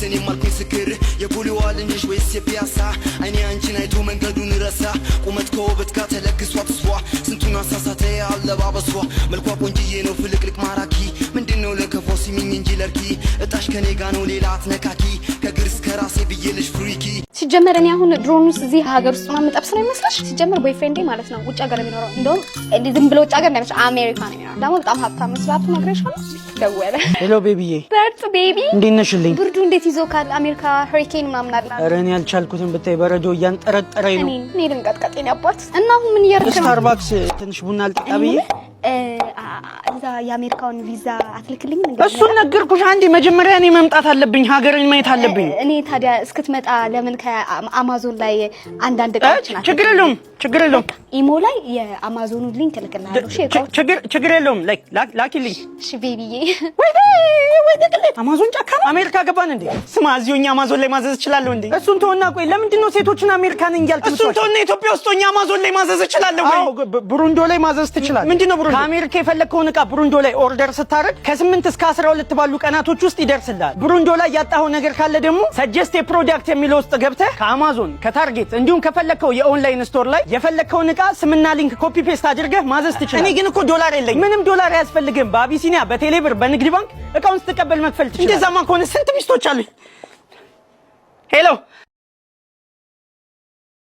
እኔ ማልኩኝ ስክር የቡሊዋል እንጂ ወይስ የፒያሳ አይኔ አንቺን አይቶ መንገዱን ረሳ ቁመት ከውበት ጋር ተለግሷት እሷ ስንቱን አሳሳተ አለባበሷ መልኳ ቆንጅዬ ነው ፍልቅልቅ ማራኪ ምንድነው ለከፋው ሲሚኝ እንጂ ለርኪ እጣሽ ከኔ ጋር ነው ሌላ አትነካኪ ከግር እስከ ራሴ ብዬልሽ ፍሪኪ ሲጀመር እኔ አሁን ድሮኑስ እዚህ ሀገር ውስጥ ማን መጣብስ ነው ይመስልሽ? ሲጀመር ቦይፍሬንዴ ማለት ነው ውጭ ሀገር የሚኖረው እንደውም ዝም ብሎ ውጭ ሀገር እንዳይመስል አሜሪካ ነው የሚኖረው። ደግሞ በጣም ሀብታም መስላቱ ነግሬሻለሁ። ደወለ። ሄሎ ቤቢዬ። በርቱ ቤቢ። እንዴት ነሽልኝ? ብርዱ እንዴት ይዞካል? አሜሪካ ሄሪኬን ምናምን አለ። ኧረ እኔ አልቻልኩትም ብታይ በረዶ እያንጠረጠረኝ ነው። እኔ ልንቀጥቀጤን ያባት እና አሁን ምን እያደረግሽ ነው? ስታርባክስ ትንሽ ቡና አልጠጣ ብዬ እዛ የአሜሪካውን ቪዛ አትልክልኝ እንዴ? እሱን ነገርኩሽ። አንዴ መጀመሪያ እኔ መምጣት አለብኝ፣ ሀገርን ማየት አለብኝ። እኔ ታዲያ እስክትመጣ ለምን ከአማዞን ላይ አንዳንድ እቃዎች ናቸው። ችግር የለውም ኢሞ ላይ የአማዞኑን ሊንክ እልክልሃለሁ። እሺ ችግር የለውም ላኪልኝ። እሺ ቤቢዬ። ወይ ደቅለት አማዞን ጫካ አሜሪካ ገባን እንዴ? ስማ እዚሁኛ አማዞን ላይ ማዘዝ እችላለሁ እንዴ? እሱን ተወና ቆይ ለምንድን ነው ሴቶችን አሜሪካን እንያልኩ? እሱን ተወና ኢትዮጵያ ውስጥ ሆኜ አማዞን ላይ ማዘዝ እችላለሁ ወይ? ብሩንዶ ላይ ማዘዝ ትችላለህ። ምንድነው ብሩንዶ? ከአሜሪካ የፈለግከውን እቃ ብሩንዶ ላይ ኦርደር ስታደርግ ከ8 እስከ 12 ባሉ ቀናቶች ውስጥ ይደርስልሃል። ብሩንዶ ላይ ያጣኸው ነገር ካለ ደግሞ ሰጀስት ፕሮዳክት የሚለው ውስጥ ገብተህ ከአማዞን ከታርጌት እንዲሁም ከፈለግከው የኦንላይን ስቶር ላይ የፈለግከውን እቃ ስምና ሊንክ ኮፒ ፔስት አድርገህ ማዘዝ ትችላለህ። እኔ ግን እኮ ዶላር የለኝም። ምንም ዶላር አያስፈልግም። በአቢሲኒያ በቴሌብር በንግድ ባንክ እቃውን ስትቀበል መክፈል ትችላለህ። እንደዛማ ከሆነ ስንት ሚስቶች አሉኝ? ሄሎ